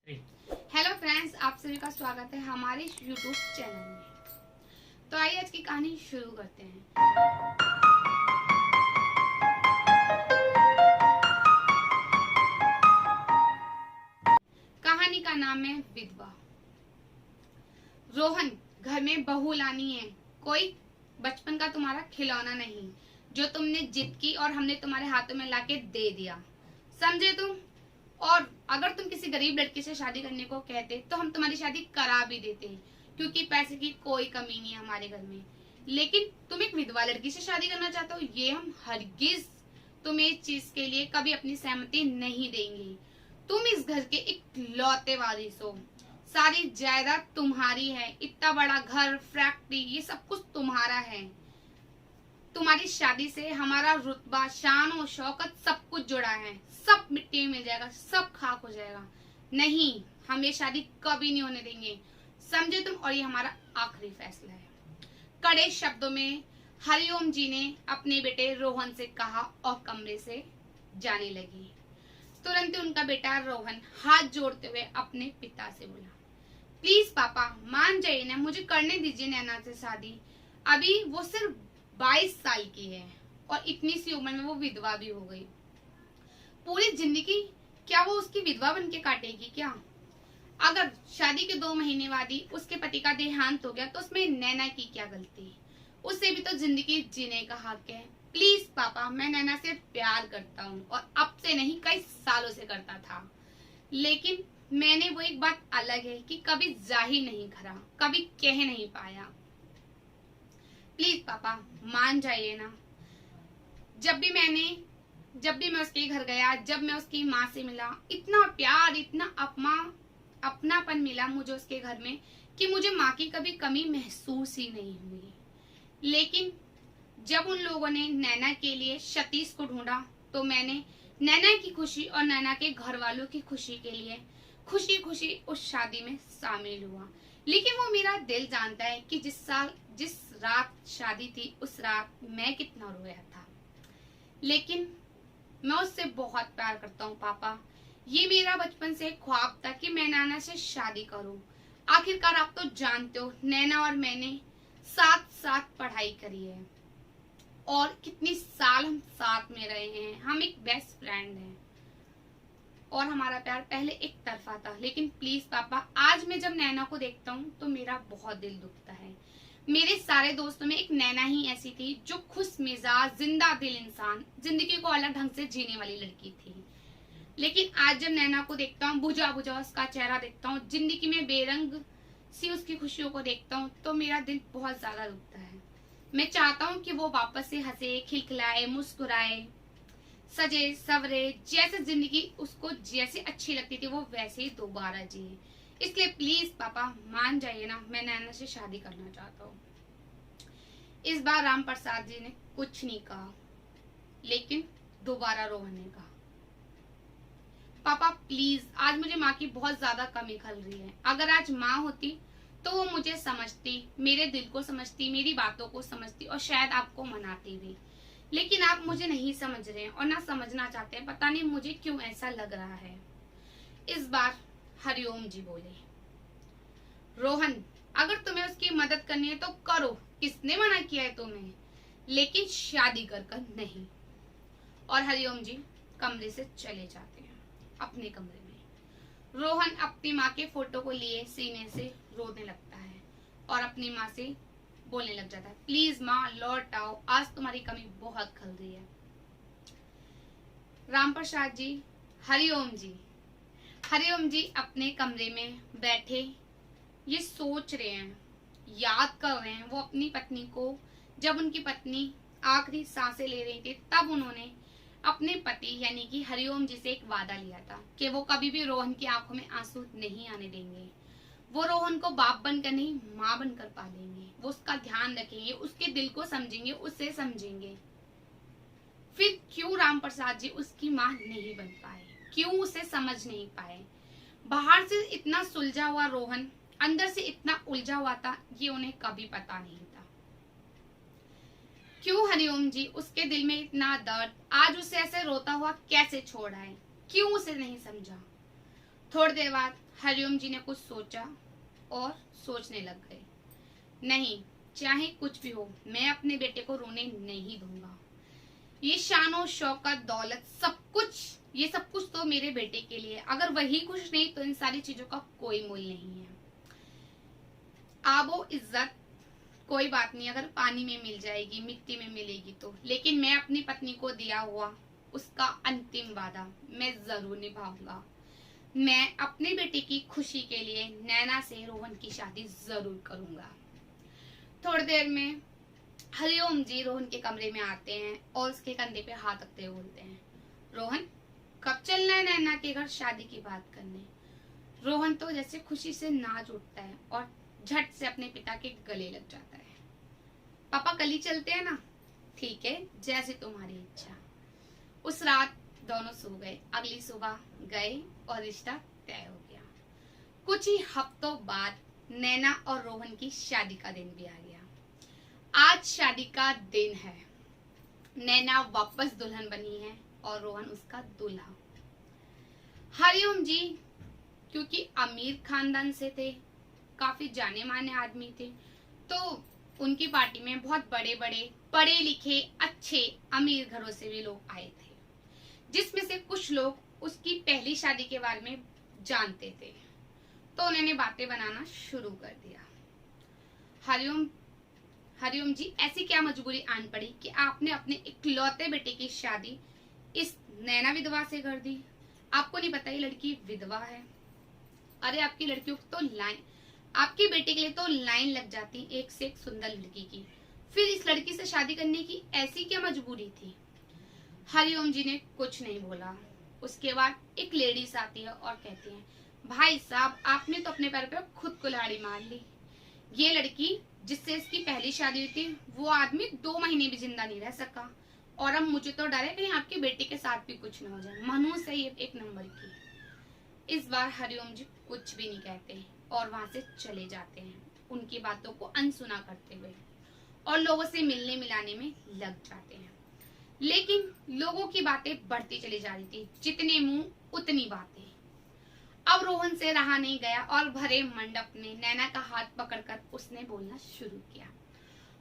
Hello friends, आप सभी का स्वागत है हमारे यूट्यूब चैनल में। तो आइए आज की कहानी शुरू करते हैं। कहानी का नाम है विधवा। रोहन, घर में बहू लानी है, कोई बचपन का तुम्हारा खिलौना नहीं जो तुमने जिद की और हमने तुम्हारे हाथों में लाके दे दिया, समझे तुम? और अगर तुम किसी गरीब लड़की से शादी करने को कहते तो हम तुम्हारी शादी करा भी देते, क्योंकि पैसे की कोई कमी नहीं है हमारे घर में। लेकिन तुम एक विधवा लड़की से शादी करना चाहते हो, ये हम हरगिज तुम्हें इस चीज के लिए कभी अपनी सहमति नहीं देंगे। तुम इस घर के इकलौते वारिस हो, सारी जायदाद तुम्हारी है, इतना बड़ा घर, फैक्ट्री, ये सब कुछ तुम्हारा है। तुम्हारी शादी से हमारा रुतबा, शान और शौकत सब कुछ जुड़ा है, सब मिट्टी में मिल जाएगा, सब खाक हो जाएगा। नहीं, हम ये शादी कभी नहीं होने देंगे, समझे तुम? और ये हमारा आखिरी फैसला है। कड़े शब्दों में हरिओम जी ने अपने बेटे रोहन से कहा और कमरे से जाने लगी। तुरंत उनका बेटा रोहन हाथ जोड़ते हुए अपने पिता से बोला, प्लीज पापा मान जाइए ना, मुझे करने दीजिए नैना से शादी। अभी वो सिर्फ 22 साल की है और इतनी सी उम्र में वो विधवा भी हो गई। पूरी जिंदगी क्या वो उसकी विधवा बन के काटेगी क्या? अगर शादी के 2 महीने बाद ही उसके पति का देहांत हो गया तो उसमें नैना की क्या गलती? उसे भी तो जिंदगी जीने का हक है। प्लीज पापा, मैं नैना से प्यार करता हूँ और अब से नहीं, कई सालों से करता था, लेकिन मैंने वो एक बात अलग है कि कभी जाहिर नहीं करा, कभी कह नहीं पाया। प्लीज पापा मान जाइए ना। जब भी मैं उसके घर गया, जब मैं उसकी माँ से मिला, इतना प्यार, इतना अपनापन मिला मुझे उसके घर में कि मुझे माँ की कभी कमी महसूस ही नहीं हुई। लेकिन जब उन लोगों ने नैना के लिए सतीश को ढूंढा तो मैंने नैना की खुशी और नैना के घर वालों की खुशी के लिए खुशी खुशी उस शादी में शामिल हुआ। लेकिन वो मेरा दिल जानता है कि जिस रात शादी थी उस रात मैं कितना रोया था। लेकिन मैं उससे बहुत प्यार करता हूँ पापा। ये मेरा बचपन से ख्वाब था कि मैं नैना से शादी करूं। आखिरकार आप तो जानते हो, नैना और मैंने साथ साथ पढ़ाई करी है और कितनी साल हम साथ में रहे हैं। हम एक बेस्ट फ्रेंड हैं और हमारा प्यार पहले एक तरफा था। लेकिन प्लीज पापा, आज मैं जब नैना को देखता हूँ तो मेरा बहुत दिल दुखता है। मेरे सारे दोस्तों में एक नैना ही ऐसी थी जो खुश मिजाज, जिंदा दिल इंसान, जिंदगी को अलग ढंग से जीने वाली लड़की थी। लेकिन आज जब नैना को देखता हूँ, बुझा बुझा उसका चेहरा देखता हूँ, जिंदगी में बेरंग सी उसकी खुशियों को देखता हूँ तो मेरा दिल बहुत ज्यादा दुखता है। मैं चाहता हूँ कि वो वापस से हंसे, खिलखिलाए, मुस्कुराए, सजे सवरे, जैसे जिंदगी उसको जैसे अच्छी लगती थी वो वैसे ही दोबारा जिए। इसलिए प्लीज पापा मान जाइए ना, मैं नैना से शादी करना चाहता हूँ। इस बार राम प्रसाद जी ने कुछ नहीं कहा, लेकिन दोबारा रोहन ने कहा, पापा प्लीज, आज मुझे माँ की बहुत ज्यादा कमी खल रही है। अगर आज माँ होती तो वो मुझे समझती, मेरे दिल को समझती, मेरी बातों को समझती और शायद आपको मनाती भी। लेकिन आप मुझे नहीं समझ रहे हैं और ना समझना चाहते हैं। पता नहीं मुझे क्यों ऐसा लग रहा है। इस बार हरिओम जी बोले, रोहन अगर तुम्हें उसकी मदद करनी है तो करो, किसने मना किया है तुम्हें? लेकिन शादी कर नहीं। और हरिओम जी कमरे से चले जाते हैं अपने कमरे में। रोहन अपनी माँ के फोटो को लिए सीने से रोने लगता है और अपनी माँ से बोलने लग जाता है, प्लीज माँ लौट आओ, आज तुम्हारी कमी बहुत खल रही है। राम प्रसाद जी, हरिओम जी अपने कमरे में बैठे ये सोच रहे हैं, याद कर रहे हैं वो अपनी पत्नी को। जब उनकी पत्नी आखिरी सांसें ले रही थी तब उन्होंने अपने पति यानी कि हरिओम जी से एक वादा लिया था कि वो कभी भी रोहन की आंखों में आंसू नहीं आने देंगे। वो रोहन को बाप बनकर नहीं, माँ बनकर पालेंगे। वो उसका ध्यान रखेंगे, उसके दिल को समझेंगे, उसे समझेंगे। फिर क्यों राम प्रसाद जी उसकी माँ नहीं बन पाए? क्यों उसे समझ नहीं पाए? बाहर से इतना सुलझा हुआ रोहन अंदर से इतना उलझा हुआ था, ये उन्हें कभी पता नहीं था। क्यों हरिओम जी उसके दिल में इतना दर्द आज उसे ऐसे रोता हुआ कैसे छोड़ आए? क्यों उसे नहीं समझा? थोड़ी देर बाद हरिओम जी ने कुछ सोचा और सोचने लग गए। नहीं, चाहे कुछ भी हो, मैं अपने बेटे को रोने नहीं दूंगा। ये शान शौकत दौलत ये सब कुछ तो मेरे बेटे के लिए, अगर वही खुश नहीं तो इन सारी चीजों का कोई मूल्य नहीं है। आबो इज्जत कोई बात नहीं, अगर पानी में मिल जाएगी, मिट्टी में मिलेगी तो, लेकिन मैं अपनी पत्नी को दिया हुआ उसका अंतिम वादा मैं जरूर निभाऊंगा। मैं अपने बेटे की खुशी के लिए नैना से रोहन की शादी जरूर करूंगा। थोड़ी देर में हरिओम जी रोहन के कमरे में आते हैं और उसके कंधे पे हाथ रखते हुए बोलते हैं, रोहन कब चलना है नैना के घर शादी की बात करने। रोहन तो जैसे खुशी से नाच उठता है और झट से अपने पिता के गले लग जाता है। पापा कल ही चलते हैं ना? ठीक है, जैसे तुम्हारी इच्छा। उस रात दोनों सो गए। अगली सुबह गए और रिश्ता तय हो गया। कुछ ही हफ्तों बाद नैना और रोहन की शादी का दिन भी आ गया। आज शादी का दिन है। नैना वापस दुल्हन बनी है और रोहन उसका दूल्हा। हरिओम जी क्योंकि अमीर खानदान से थे, काफी जाने माने आदमी थे, तो उनकी पार्टी में बहुत बड़े बड़े पढ़े लिखे अच्छे अमीर घरों से भी लोग आए थे, जिसमें से कुछ लोग उसकी पहली शादी के बारे में जानते थे, तो उन्होंने बातें बनाना शुरू कर दिया। हरिओम जी, ऐसी क्या मजबूरी आन पड़ी कि आपने अपने इकलौते बेटे की शादी इस नैना विधवा से कर दी? आपको नहीं पता ये लड़की विधवा है? अरे आपकी लड़कियों को तो आपके बेटे के लिए तो लाइन लग जाती एक से एक सुंदर लड़की की, फिर इस लड़की से शादी करने की ऐसी क्या मजबूरी थी? हरिओम जी ने कुछ नहीं बोला। उसके बाद एक लेडीज आती है और कहती है, भाई साहब आपने तो अपने पैर पे खुद कुल्हाड़ी मार ली। ये लड़की जिससे इसकी पहली शादी हुई थी वो आदमी 2 महीने भी जिंदा नहीं रह सका, और अब मुझे तो डर है कहीं आपके बेटे के साथ भी कुछ न हो जाए। मनहूस है ये एक नंबर की। इस बार हरिओम जी कुछ भी नहीं कहते और वहां से चले जाते हैं, उनकी बातों को अनसुना करते हुए, और लोगों से मिलने मिलाने में लग जाते हैं। लेकिन लोगों की बातें बढ़ती चली जा रही थी, जितने मुंह उतनी बातें। अब रोहन से रहा नहीं गया और भरे मंडप में नैना का हाथ पकड़कर उसने बोलना शुरू किया,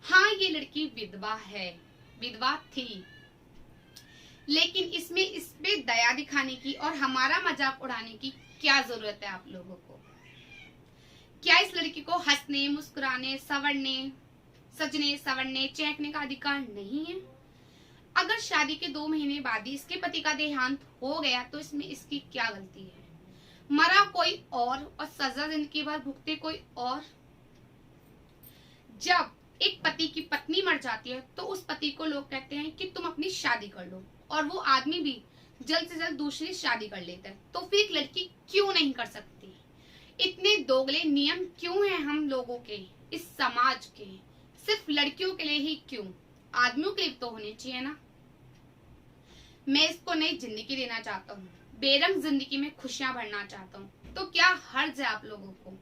हाँ ये लड़की विधवा है, विधवा थी, लेकिन इसमें इसपे दया दिखाने की और हमारा मजाक उड़ाने की क्या जरूरत है आप लोगों को? क्या इस लड़की को हंसने, मुस्कुराने, सजने संवरने, चहकने का अधिकार नहीं है? अगर शादी के 2 महीने बाद ही इसके पति का देहांत हो गया तो इसमें इसकी क्या गलती है? मरा कोई और सजा जिंदगी भर भुगते कोई और। जब एक पति की पत्नी मर जाती है तो उस पति को लोग कहते हैं कि तुम अपनी शादी कर लो, और वो आदमी भी जल्द से जल्द दूसरी शादी कर लेता है। तो फिर एक लड़की क्यों नहीं कर सकती? इतने दोगले नियम क्यों हैं हम लोगों के, इस समाज के? सिर्फ लड़कियों के लिए ही क्यों? आदमियों के लिए तो होने चाहिए ना। मैं इसको नई जिंदगी देना चाहता हूँ, बेरंग जिंदगी में खुशियां भरना चाहता हूँ, तो क्या हर्ज है आप लोगों को?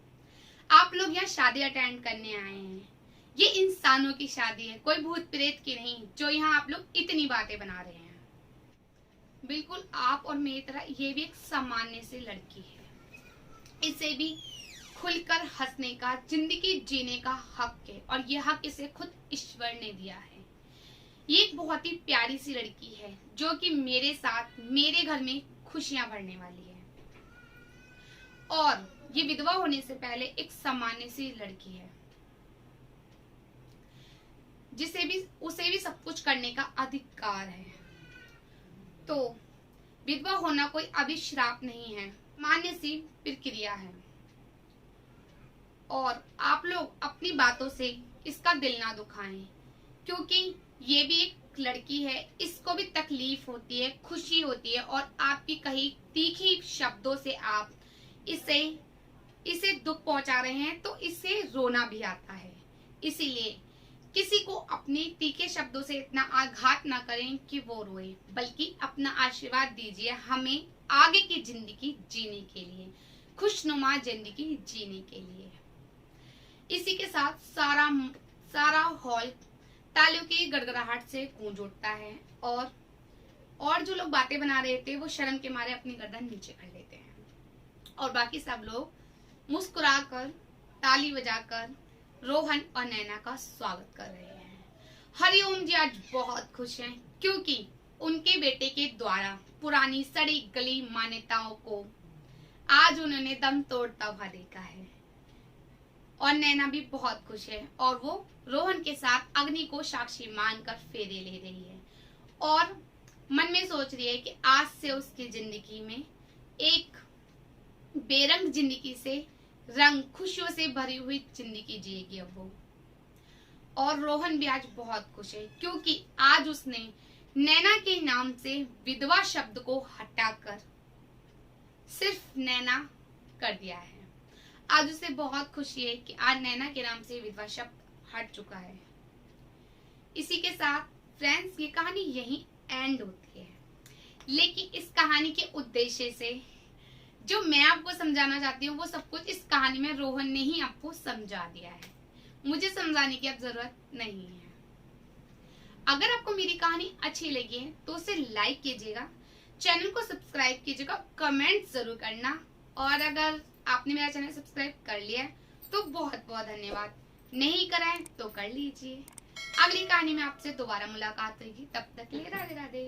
आप लोग यहाँ शादी अटेंड करने आए हैं, ये इंसानों की शादी है, कोई भूत प्रेत की नहीं, जो यहाँ आप लोग इतनी बातें बना रहे हैं। बिल्कुल आप और मेरी तरह ये भी एक सामान्य सी लड़की है, इसे भी खुलकर हंसने का, जिंदगी जीने का हक है, और यह हक इसे खुद ईश्वर ने दिया है। ये एक बहुत ही प्यारी सी लड़की है जो कि मेरे साथ मेरे घर में खुशियां भरने वाली है, और ये विधवा होने से पहले एक सामान्य सी लड़की है उसे भी सब कुछ करने का अधिकार है। तो विधवा होना कोई अभिश्राप नहीं है, मान्य सी प्रक्रिया है, और आप लोग अपनी बातों से इसका दिल ना दुखाएं, क्योंकि ये भी एक लड़की है, इसको भी तकलीफ होती है, खुशी होती है, और आपकी कही तीखी शब्दों से आप इसे दुख पहुंचा रहे हैं तो इसे रोना भी आता है। इसीलिए किसी को अपने तीखे शब्दों से इतना आघात ना करें कि वो रोए, बल्कि अपना आशीर्वाद दीजिए हमें आगे की जिंदगी जीने के लिए, खुशनुमा जिंदगी जीने के लिए। इसी के साथ सारा हॉल तालियों की गड़गड़ाहट से गूंज उठता है, और जो लोग बातें बना रहे थे वो शर्म के मारे अपनी गर्दन नीचे कर लेते हैं। और बाकी सब लोग मुस्कुराकर ताली बजाकर रोहन और नैना का स्वागत कर रहे हैं। हरिओम जी आज बहुत खुश हैं क्योंकि उनके बेटे के द्वारा पुरानी सड़ी गली मान्यताओं को आज उन्होंने दम तोड़ता हुआ देखा है। और नैना भी बहुत खुश है और वो रोहन के साथ अग्नि को साक्षी मानकर फेरे ले रही है और मन में सोच रही है कि आज से उसकी जिंदगी में एक बेरंग जिंदगी से रंग खुशियों से भरी हुई जिंदगी जिएगी अब वो। और रोहन भी आज बहुत खुश है क्योंकि आज उसने नैना के नाम से विधवा शब्द को हटाकर सिर्फ नैना कर दिया है। आज उसे बहुत खुशी है कि आज नैना के नाम से विधवा शब्द हट चुका है। इसी के साथ फ्रेंड्स ये कहानी यहीं एंड होती है, लेकिन इस कहानी के उद्देश्य से जो मैं आपको समझाना चाहती हूँ वो सब कुछ इस कहानी में रोहन ने ही आपको समझा दिया है। मुझे समझाने की अब जरूरत नहीं है। अगर आपको मेरी कहानी अच्छी लगी है तो उसे लाइक कीजिएगा, चैनल को सब्सक्राइब कीजिएगा, कमेंट जरूर करना। और अगर आपने मेरा चैनल सब्सक्राइब कर लिया है तो बहुत बहुत धन्यवाद, नहीं करा है तो कर लीजिए। अगली कहानी में आपसे दोबारा मुलाकात होगी, तब तक के लिए राधे राधे।